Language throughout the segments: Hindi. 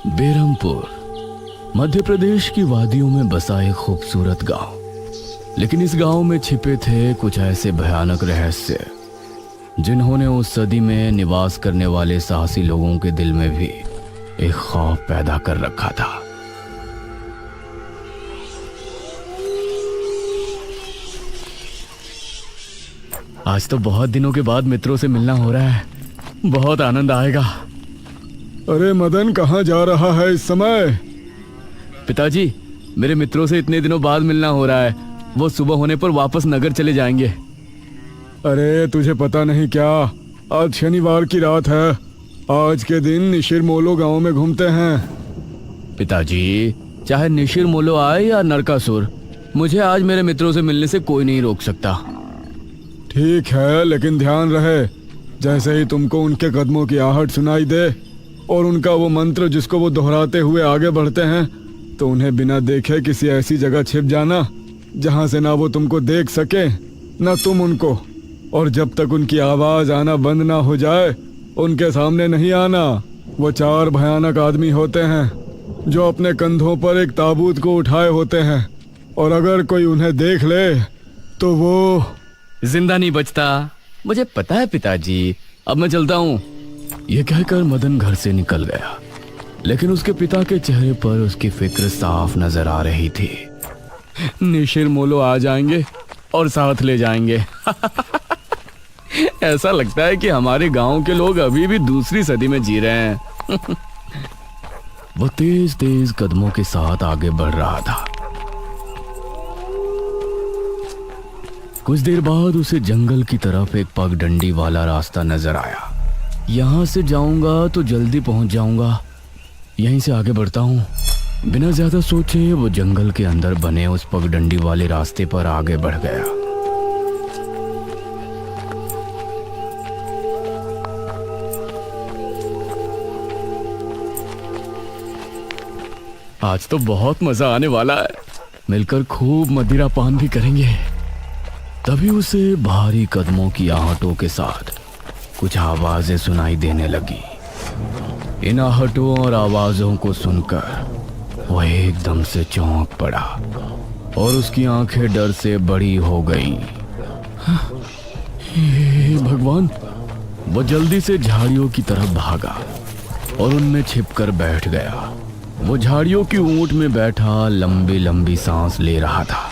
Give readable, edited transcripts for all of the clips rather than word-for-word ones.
बेरमपुर मध्य प्रदेश की वादियों में बसा एक खूबसूरत गांव। लेकिन इस गांव में छिपे थे कुछ ऐसे भयानक रहस्य जिन्होंने उस सदी में निवास करने वाले साहसी लोगों के दिल में भी एक खौफ पैदा कर रखा था। आज तो बहुत दिनों के बाद मित्रों से मिलना हो रहा है, बहुत आनंद आएगा। अरे मदन, कहाँ जा रहा है इस समय? पिताजी, मेरे मित्रों से इतने दिनों बाद मिलना हो रहा है। वो सुबह होने पर वापस नगर चले जाएंगे। अरे तुझे पता नहीं क्या, आज शनिवार की रात है। आज के दिन निशिर मोलो गांव में घूमते हैं। पिताजी, चाहे निशिर मोलो आए या नरकासुर, मुझे आज मेरे मित्रों से मिलने से कोई नहीं रोक सकता। ठीक है, लेकिन ध्यान रहे, जैसे ही तुमको उनके कदमों की आहट सुनाई दे और उनका वो मंत्र जिसको वो दोहराते हुए आगे बढ़ते हैं, तो उन्हें बिना देखे किसी ऐसी जगह छिप जाना जहां से ना वो तुमको देख सके ना तुम उनको। और जब तक उनकी आवाज आना बंद ना हो जाए उनके सामने नहीं आना। वो 4 भयानक आदमी होते हैं जो अपने कंधों पर एक ताबूत को उठाए होते हैं, और अगर कोई उन्हें देख ले तो वो जिंदा नहीं बचता। मुझे पता है पिताजी, अब मैं चलता हूँ। यह कहकर मदन घर से निकल गया, लेकिन उसके पिता के चेहरे पर उसकी फिक्र साफ नजर आ रही थी। निशिर मोलो आ जाएंगे और साथ ले जाएंगे। ऐसा लगता है कि हमारे गांव के लोग अभी भी दूसरी सदी में जी रहे हैं। वो तेज तेज कदमों के साथ आगे बढ़ रहा था। कुछ देर बाद उसे जंगल की तरफ एक पगडंडी वाला रास्ता नजर आया। यहां से जाऊंगा तो जल्दी पहुंच जाऊंगा, यहीं से आगे बढ़ता हूं। बिना ज्यादा सोचे वो जंगल के अंदर बने उस पगडंडी वाले रास्ते पर आगे बढ़ गया। आज तो बहुत मजा आने वाला है, मिलकर खूब मदिरा पान भी करेंगे। तभी उसे भारी कदमों की आहटों के साथ कुछ आवाजें सुनाई देने लगी। इन आहटों और आवाजों को सुनकर वह एकदम से चौंक पड़ा और उसकी आंखें डर से बड़ी हो गईं। हे भगवान! वो जल्दी से झाड़ियों की तरफ भागा और उनमें छिपकर बैठ गया। वो झाड़ियों की ऊंट में बैठा लंबी लंबी सांस ले रहा था।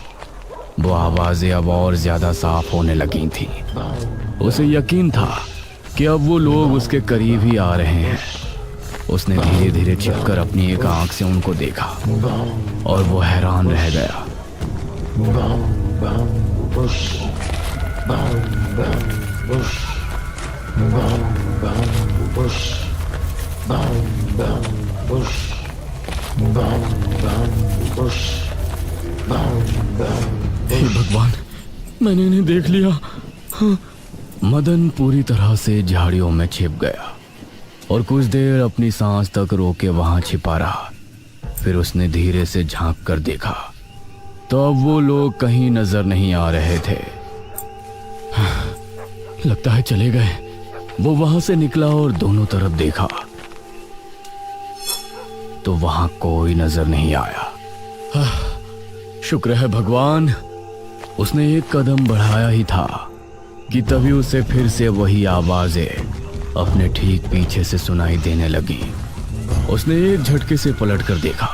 वो आवाजें अब और ज्यादा साफ होने लगी थी। उसे यकीन था कि अब वो लोग उसके करीब ही आ रहे हैं। उसने धीरे धीरे छिपकर अपनी एक आंख से उनको देखा और वो हैरान रह गया। हे भगवान, मैंने इन्हें देख लिया। हाँ। मदन पूरी तरह से झाड़ियों में छिप गया और कुछ देर अपनी सांस तक रोके वहां छिपा रहा। फिर उसने धीरे से झांक कर देखा तो अब वो लोग कहीं नजर नहीं आ रहे थे। हाँ, लगता है चले गए। वो वहां से निकला और दोनों तरफ देखा तो वहां कोई नजर नहीं आया। हाँ, शुक्र है भगवान। उसने एक कदम बढ़ाया ही था कि तभी उसे फिर से वही आवाजें अपने ठीक पीछे से सुनाई देने लगी। उसने एक झटके से पलटकर देखा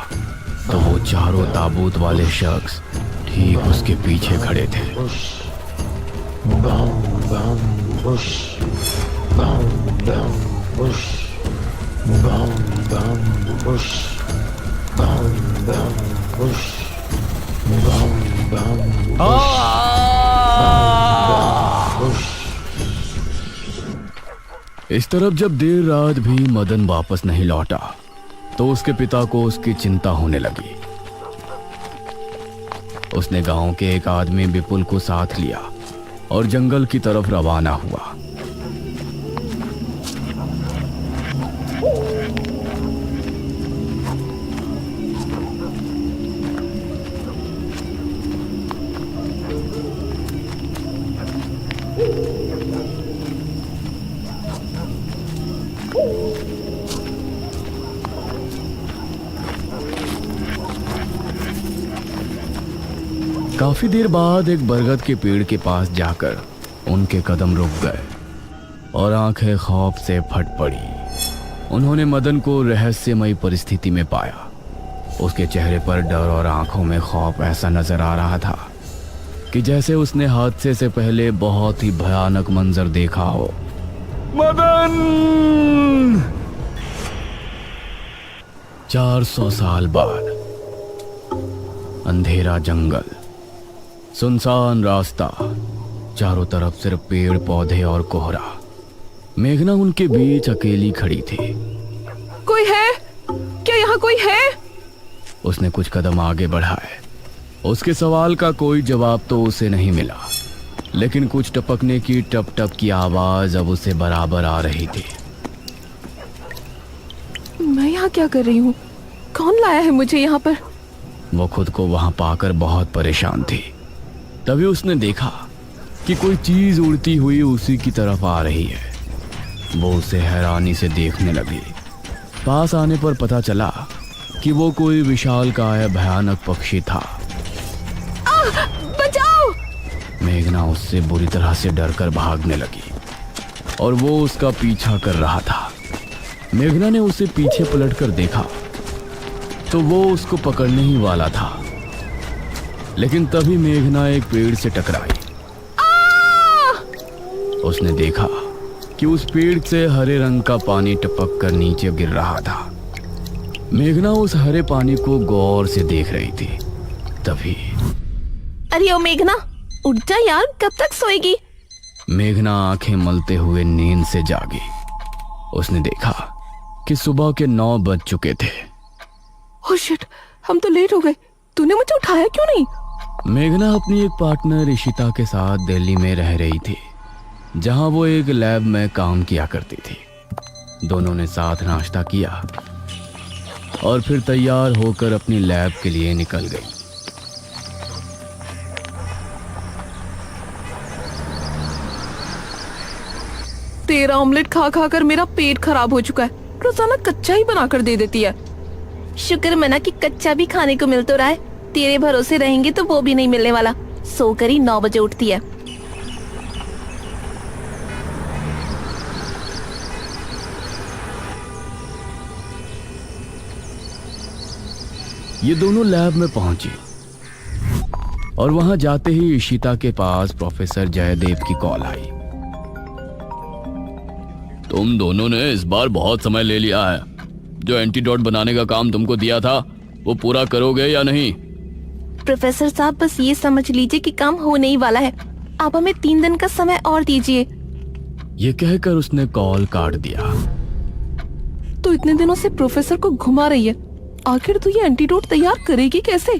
तो वो चारों ताबूत वाले शख्स ठीक उसके पीछे खड़े थे। इस तरफ जब देर रात भी मदन वापस नहीं लौटा तो उसके पिता को उसकी चिंता होने लगी। उसने गांव के एक आदमी विपुल को साथ लिया और जंगल की तरफ रवाना हुआ। काफी देर बाद एक बरगद के पेड़ के पास जाकर उनके कदम रुक गए और आंखें खौफ से फट पड़ी। उन्होंने मदन को रहस्यमयी परिस्थिति में पाया। उसके चेहरे पर डर और आंखों में खौफ ऐसा नजर आ रहा था कि जैसे उसने हादसे से पहले बहुत ही भयानक मंजर देखा हो। मदन! 400 साल बाद अंधेरा जंगल, सुनसान रास्ता, चारों तरफ सिर्फ पेड़ पौधे और कोहरा। मेघना उनके बीच अकेली खड़ी थी। कोई है क्या? यहाँ कोई है? उसने कुछ कदम आगे बढ़ाए। उसके सवाल का कोई जवाब तो उसे नहीं मिला, लेकिन कुछ टपकने की टप टप की आवाज अब उसे बराबर आ रही थी। मैं यहाँ क्या कर रही हूँ? कौन लाया है मुझे यहाँ पर? वो खुद को वहां पाकर बहुत परेशान थी। तभी उसने देखा कि कोई चीज उड़ती हुई उसी की तरफ आ रही है। वो उसे हैरानी से देखने लगी। पास आने पर पता चला कि वो कोई विशालकाय भयानक पक्षी था। बचाओ! मेघना उससे बुरी तरह से डरकर भागने लगी और वो उसका पीछा कर रहा था। मेघना ने उसे पीछे पलटकर देखा तो वो उसको पकड़ने ही वाला था, लेकिन तभी मेघना एक पेड़ से टकराई। उसने देखा कि उस पेड़ से हरे रंग का पानी टपक कर नीचे गिर रहा था। मेघना उस हरे पानी को गौर से देख रही थी। तभी अरे ओ मेघना, उठ जा यार, कब तक सोएगी? मेघना आंखें मलते हुए नींद से जागी। उसने देखा कि सुबह के 9 बज चुके थे। ओह शिट, हम तो लेट हो गए। तूने मुझे उठाया क्यों नहीं? मेघना अपनी एक पार्टनर इशिता के साथ दिल्ली में रह रही थी, जहां वो एक लैब में काम किया करती थी। दोनों ने साथ नाश्ता किया और फिर तैयार होकर अपनी लैब के लिए निकल गई। तेरा ऑमलेट खा खा कर मेरा पेट खराब हो चुका है। रोजाना कच्चा ही बनाकर दे देती है। शुक्र मना कि कच्चा भी खाने को मिल तो रहा है। तेरे भरोसे रहेंगे तो वो भी नहीं मिलने वाला। सोकर ही 9 बजे उठती है। ये दोनों लैब में पहुंची और वहां जाते ही इशिता के पास प्रोफेसर जयदेव की कॉल आई। तुम दोनों ने इस बार बहुत समय ले लिया है। जो एंटीडोट बनाने का काम तुमको दिया था वो पूरा करोगे या नहीं? प्रोफेसर साहब, बस ये समझ लीजिए कि काम होने ही वाला है। आप हमें 3 दिन का समय और दीजिए। ये कहकर उसने कॉल काट दिया। तो इतने दिनों से प्रोफेसर को घुमा रही है, आखिर तू ये एंटीडोट तैयार करेगी कैसे?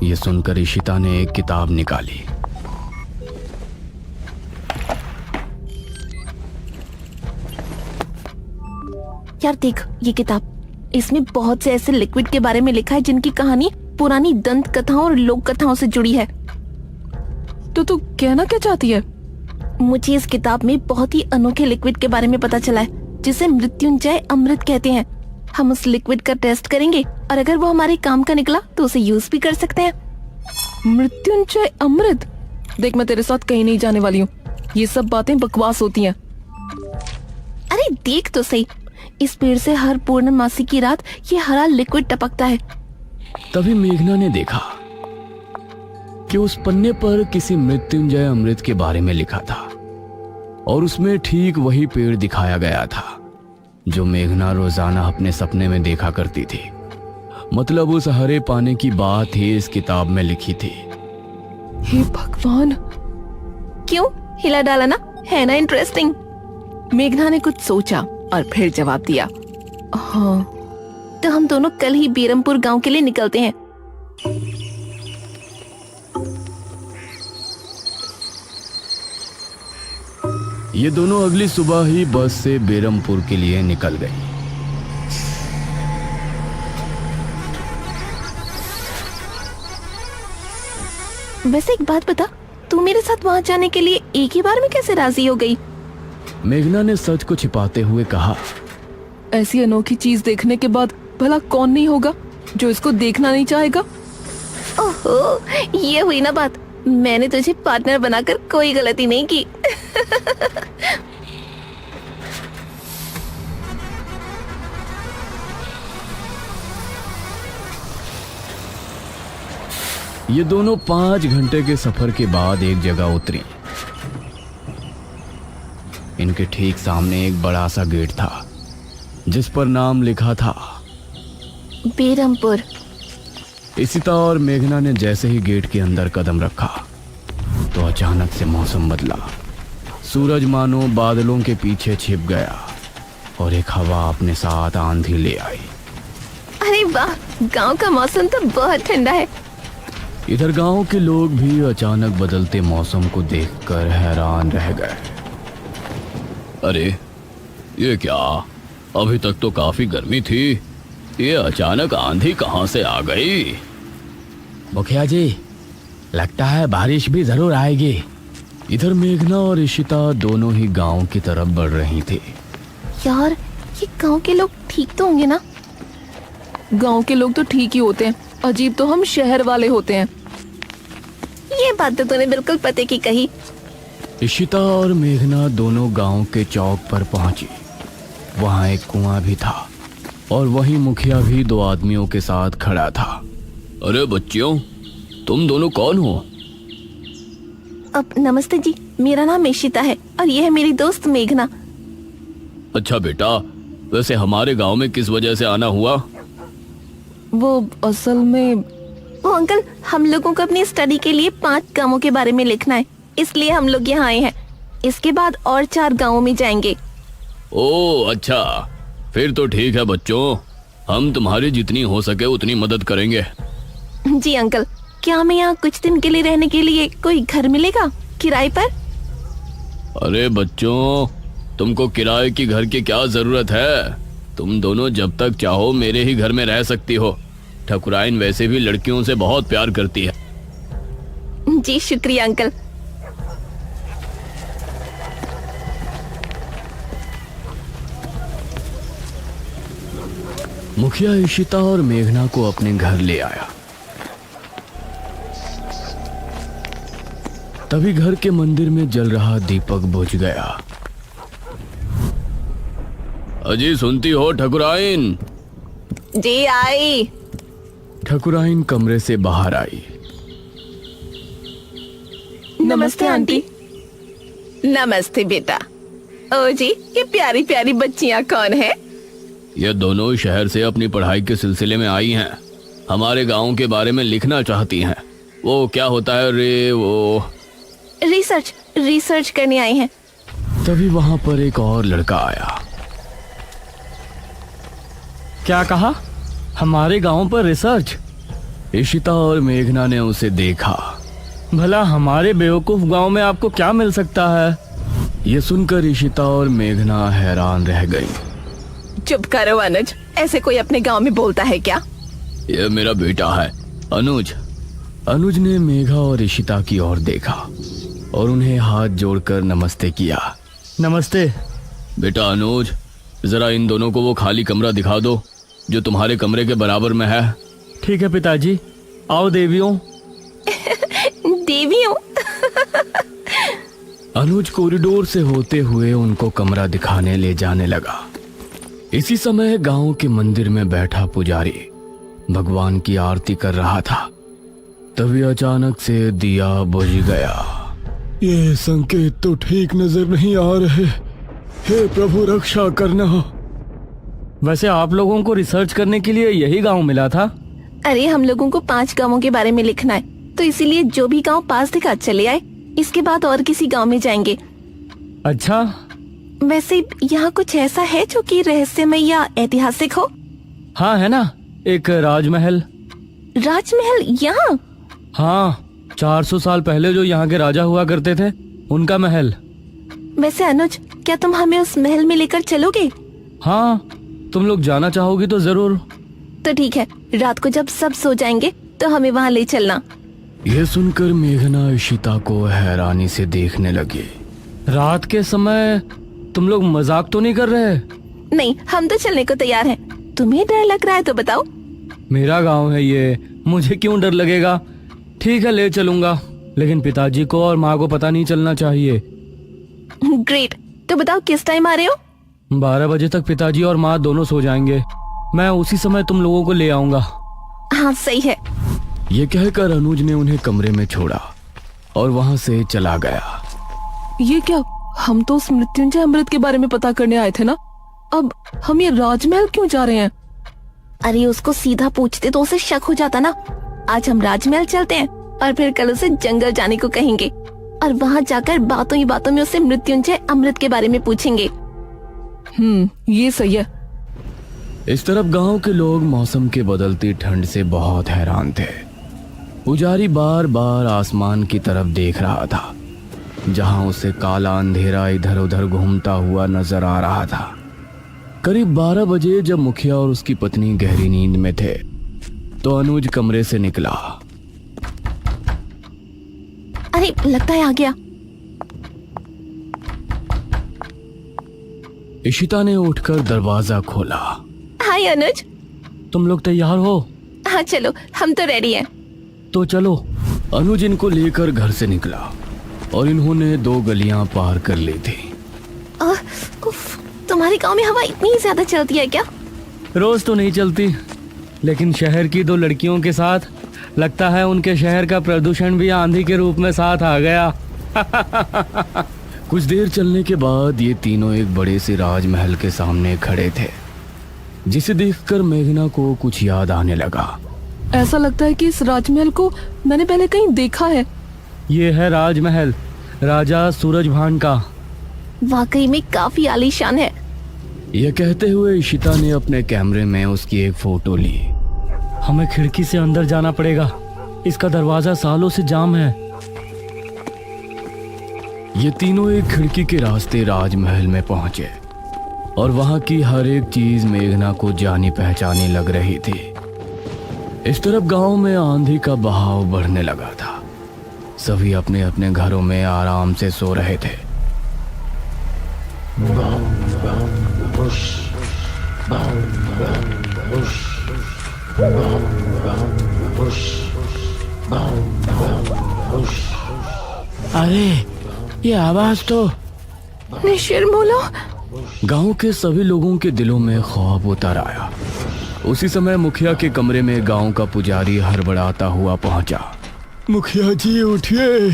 ये सुनकर इशिता ने एक किताब निकाली। यार देख ये किताब, इसमें बहुत से ऐसे लिक्विड के बारे में लिखा है जिनकी कहानी पुरानी दंत कथाओं और लोक कथाओं से जुड़ी है। तो तू कहना क्या चाहती है? मुझे इस किताब में बहुत ही अनोखे लिक्विड के बारे में पता चला है, जिसे मृत्युंजय अमृत कहते हैं। हम उस लिक्विड का टेस्ट करेंगे और अगर वो हमारे काम का निकला तो उसे यूज भी कर सकते हैं। मृत्युंजय अमृत? देख, मैं तेरे साथ कहीं नहीं जाने वाली हूँ। ये सब बातें बकवास होती हैं। अरे देख तो सही, इस पेड़ से हर पूर्णमासी की रात ये हरा लिक्विड टपकता है। तभी मेघना ने देखा कि उस पन्ने पर किसी मृत्युंजय अमृत के बारे में लिखा था और उसमें ठीक वही पेड़ दिखाया गया था जो मेघना रोजाना अपने सपने में देखा करती थी। मतलब उस हरे पानी की बात ही इस किताब में लिखी थी। हे भगवान, क्यों हिला डाला ना, है ना इंटरेस्टिंग? मेघना ने कुछ सोचा और फिर जवाब दिया, हाँ तो हम दोनों कल ही बीरमपुर गांव के लिए निकलते हैं। ये दोनों अगली सुबह ही बस से बेरमपुर के लिए निकल गई। वैसे एक बात बता, तू मेरे साथ वहां जाने के लिए एक ही बार में कैसे राजी हो गई? मेघना ने सच को छिपाते हुए कहा, ऐसी अनोखी चीज देखने के बाद भला कौन नहीं होगा जो इसको देखना नहीं चाहेगा? ओहो, ये हुई ना बात। मैंने तुझे पार्टनर बनाकर कोई गलती नहीं की। ये दोनों 5 घंटे के सफर के बाद एक जगह उतरी। इनके ठीक सामने एक बड़ा सा गेट था जिस पर नाम लिखा था बेरमपुर। इशिता और मेघना ने जैसे ही गेट के अंदर कदम रखा तो अचानक से मौसम बदला। सूरज मानो बादलों के पीछे छिप गया और एक हवा अपने साथ आंधी ले आई। अरे वाह, गांव का मौसम तो बहुत ठंडा है। इधर गांव के लोग भी अचानक बदलते मौसम को देखकर हैरान रह गए। अरे ये क्या, अभी तक तो काफी गर्मी थी, ये अचानक आंधी कहां से आ गई? मुखिया जी, लगता है बारिश भी जरूर आएगी। इधर मेघना और इशिता दोनों ही गांव की तरफ बढ़ रही थी। यार, ये गांव के लोग ठीक तो होंगे ना? गांव के लोग तो ठीक ही होते हैं, अजीब तो हम शहर वाले होते हैं। ये बात तो तूने बिल्कुल पते की कही। इशिता और मेघना दोनों गांव के चौक पर पहुंची। वहां एक कुआं भी था और वहीं मुखिया भी 2 आदमियों के साथ खड़ा था। अरे बच्चियों, तुम दोनों कौन हो? अब नमस्ते जी, मेरा नाम इशिता है और ये है मेरी दोस्त मेघना। अच्छा बेटा, वैसे हमारे गांव में किस वजह से आना हुआ? वो असल में वो अंकल, हम लोगों को अपनी स्टडी के लिए 5 गांवों के बारे में लिखना है, इसलिए हम लोग यहाँ आए हैं। इसके बाद और 4 गांवों में जाएंगे। ओह अच्छा, फिर तो ठीक है बच्चों, हम तुम्हारी जितनी हो सके उतनी मदद करेंगे। जी अंकल, क्या हमें यहाँ कुछ दिन के लिए रहने के लिए कोई घर मिलेगा किराए पर? अरे बच्चों, तुमको किराए की घर की क्या जरूरत है? तुम दोनों जब तक चाहो मेरे ही घर में रह सकती हो। ठकुराइन वैसे भी लड़कियों से बहुत प्यार करती है। जी शुक्रिया अंकल। मुखिया इशिता और मेघना को अपने घर ले आया। तभी घर के मंदिर में जल रहा दीपक बुझ गया। अजी सुनती हो ठकुराइन? जी आई। ठकुराइन कमरे से बाहर आई। नमस्ते आंटी। नमस्ते बेटा। ओ जी, ये प्यारी प्यारी बच्चियां कौन है? ये दोनों शहर से अपनी पढ़ाई के सिलसिले में आई हैं। हमारे गांव के बारे में लिखना चाहती हैं। वो क्या होता है रे, वो रिसर्च करने आई हैं। तभी वहां पर एक और लड़का आया। क्या कहा? हमारे गांव पर रिसर्च? इशिता और मेघना ने उसे देखा। भला हमारे बेवकूफ गांव में आपको क्या मिल सकता है? ये सुनकर इशिता और मेघना हैरान रह गई। चुप करो अनुज, ऐसे कोई अपने गांव में बोलता है क्या? ये मेरा बेटा है अनुज। अनुज ने मेघा और इशिता की ओर देखा और उन्हें हाथ जोड़कर नमस्ते किया। नमस्ते। बेटा अनुज, जरा इन दोनों को वो खाली कमरा दिखा दो जो तुम्हारे कमरे के बराबर में है। ठीक है पिताजी। आओ देवियों। देवियों? अनुज कॉरिडोर से होते हुए उनको कमरा दिखाने ले जाने लगा। इसी समय गांव के मंदिर में बैठा पुजारी भगवान की आरती कर रहा था। तभी अचानक से दिया बुझ गया। ये संकेत तो ठीक नजर नहीं आ रहे। हे प्रभु, रक्षा करना। वैसे आप लोगों को रिसर्च करने के लिए यही गांव मिला था? अरे हम लोगों को 5 गांवों के बारे में लिखना है, तो इसीलिए जो भी गांव पास दिखा चले आए। इसके बाद और किसी गांव में जाएंगे। अच्छा, वैसे यहाँ कुछ ऐसा है जो कि रहस्यमय या ऐतिहासिक हो? हाँ है ना, एक राजमहल। राजमहल यहाँ? हाँ, 400 साल पहले जो यहाँ के राजा हुआ करते थे, उनका महल। वैसे अनुज, क्या तुम हमें उस महल में लेकर चलोगे? हाँ, तुम लोग जाना चाहोगी तो जरूर। तो ठीक है, रात को जब सब सो जाएंगे तो हमें वहाँ ले चलना। यह सुनकर मेघना इशिता को हैरानी से देखने लगी। रात के समय तुम लोग मजाक तो नहीं कर रहे? नहीं, हम तो चलने को तैयार हैं। तुम्हें डर लग रहा है तो बताओ। मेरा गांव है ये, मुझे क्यों डर लगेगा? ठीक है, ले चलूंगा, लेकिन पिताजी को और माँ को पता नहीं चलना चाहिए। ग्रेट। तो बताओ किस टाइम आ रहे हो? 12 बजे तक पिताजी और माँ दोनों सो जाएंगे। मैं उसी समय तुम लोगों को ले आऊंगा। हाँ सही है। ये कहकर अनुज ने उन्हें कमरे में छोड़ा और वहां से चला गया। ये क्या? हम तो उस मृत्युंजय अमृत के बारे में पता करने आए थे ना। अब हम ये राजमहल क्यों जा रहे हैं? अरे उसको सीधा पूछते तो उसे शक हो जाता ना। आज हम राजमहल चलते हैं और फिर कल उसे जंगल जाने को कहेंगे और वहाँ जाकर बातों ही बातों में उसे मृत्युंजय अमृत के बारे में पूछेंगे। ये सही है। इस तरफ गांव के लोग मौसम के बदलती ठंड से बहुत हैरान थे। पुजारी बार बार आसमान की तरफ देख रहा था, जहां उसे काला अंधेरा इधर उधर घूमता हुआ नजर आ रहा था। करीब 12 बजे जब मुखिया और उसकी पत्नी गहरी नींद में थे तो अनुज कमरे से निकला। अरे लगता है आ गया। इशिता ने उठकर दरवाजा खोला। हाय अनुज। तुम लोग तैयार हो? हाँ चलो, हम तो रेडी हैं। तो चलो। अनुज इनको लेकर घर से निकला और इन्होंने 2 गलियां पार कर ली थी। उफ, तुम्हारे गांव में हवा इतनी ज्यादा चलती है क्या? रोज तो नहीं चलती, लेकिन शहर की 2 लड़कियों के साथ लगता है उनके शहर का प्रदूषण भी आंधी के रूप में साथ आ गया। कुछ देर चलने के बाद ये तीनों एक बड़े से राजमहल के सामने खड़े थे, जिसे देखकर मेघना को कुछ याद आने लगा। ऐसा लगता है कि इस राजमहल को मैंने पहले कहीं देखा है। ये है राजमहल, राजा सूरजभान का। वाकई में काफी आलीशान है। यह कहते हुए इशिता ने अपने कैमरे में उसकी एक फोटो ली। हमें खिड़की से अंदर जाना पड़ेगा, इसका दरवाजा सालों से जाम है। ये तीनों एक खिड़की के रास्ते राजमहल में पहुंचे और वहां की हर एक चीज मेघना को जानी पहचानी लग रही थी। इस तरफ गांव में आंधी का बहाव बढ़ने लगा था। सभी अपने अपने घरों में आराम से सो रहे थे। अरे ये आवाज तो निशिरमोलो। गांव के सभी लोगों के दिलों में खौफ उतर आया। उसी समय मुखिया के कमरे में गांव का पुजारी हड़बड़ाता हुआ पहुंचा। मुखिया जी उठिए।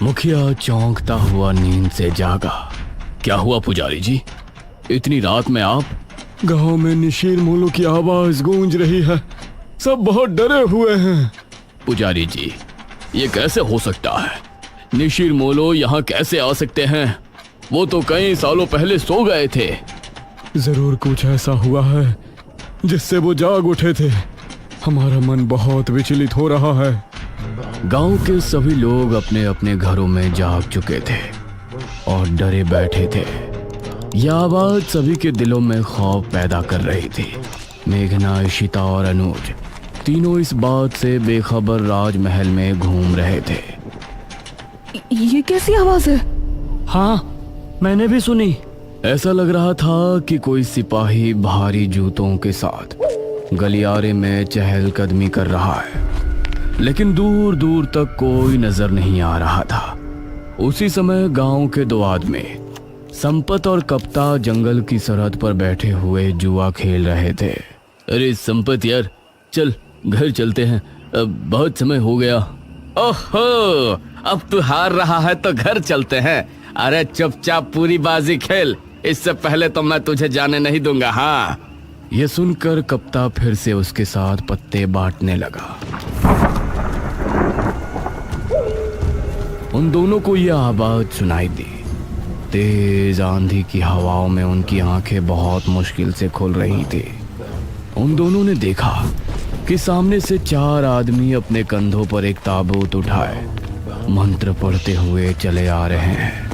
मुखिया चौंकता हुआ नींद से जागा। क्या हुआ पुजारी जी, इतनी रात में आप? गांव में निशीर मोलो की आवाज गूंज रही है, सब बहुत डरे हुए हैं। पुजारी जी, ये कैसे हो सकता है? निशीर मोलो यहाँ कैसे आ सकते हैं? वो तो कई सालों पहले सो गए थे। जरूर कुछ ऐसा हुआ है जिससे वो जाग उठे थे। हमारा मन बहुत विचलित हो रहा है। गांव के सभी लोग अपने अपने घरों में जाग चुके थे और डरे बैठे थे। यह आवाज सभी के दिलों में खौफ पैदा कर रही थी। मेघना, इशिता और अनुज तीनों इस बात से बेखबर राजमहल में घूम रहे थे। ये कैसी आवाज है? हाँ, मैंने भी सुनी। ऐसा लग रहा था कि कोई सिपाही भारी जूतों के साथ गलियारे में चहलकदमी कर रहा है, लेकिन दूर दूर तक कोई नजर नहीं आ रहा था। उसी समय गांव के 2 आदमी संपत और कप्ता जंगल की सरहद पर बैठे हुए जुआ खेल रहे थे। अरे संपत यार, चल घर चलते हैं, अब बहुत समय हो गया। ओहो, अब तू हार रहा है तो घर चलते हैं। अरे चुपचाप पूरी बाजी खेल, इससे पहले तो मैं तुझे जाने नहीं दूंगा। हाँ। यह सुनकर कप्ता फिर से उसके साथ पत्ते बांटने लगा। उन दोनों को यह आवाज सुनाई दी। तेज आंधी की हवाओं में उनकी आंखें बहुत मुश्किल से खुल रही थी। उन दोनों ने देखा कि सामने से 4 आदमी अपने कंधों पर एक ताबूत उठाए मंत्र पढ़ते हुए चले आ रहे हैं।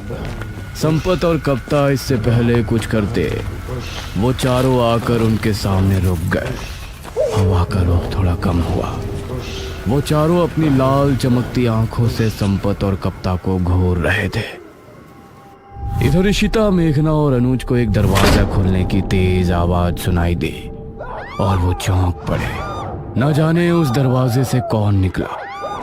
संपत और कप्ता इससे पहले कुछ करते, वो चारों आकर उनके सामने रुक गए। हवा का रुख थोड़ा कम हुआ। वो चारों अपनी लाल चमकती आंखों से संपत और कप्ता को घूर रहे थे। इधर इशिता, मेघना और अनुज को एक दरवाजा खोलने की तेज आवाज सुनाई दी और वो चौंक पड़े। न जाने उस दरवाजे से कौन निकला,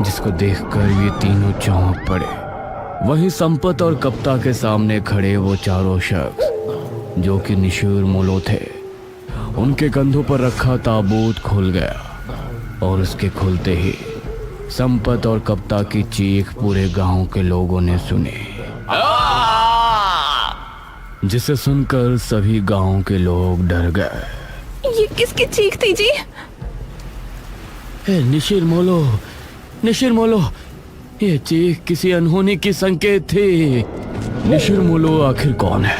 जिसको देखकर ये तीनों चौंक पड़े। वहीं संपत और कप्ता के सामने खड़े वो चारों शख्स जो कि निशूर मोलो थे। उनके कंधों पर रखा ताबूत खुल गया और उसके खुलते ही संपत और कप्ता की चीख पूरे गांव के लोगों ने सुनी, जिसे सुनकर सभी गांव के लोग डर गए। ये किसकी चीख थी जी? निशिर मोलो, ये चीख किसी अनहोनी की संकेत थी। निशिर मोलो आखिर कौन है?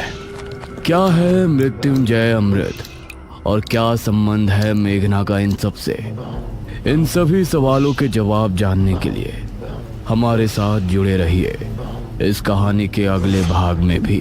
क्या है मृत्युंजय अमृत? और क्या संबंध है मेघना का इन सब से? इन सभी सवालों के जवाब जानने के लिए हमारे साथ जुड़े रहिए इस कहानी के अगले भाग में भी।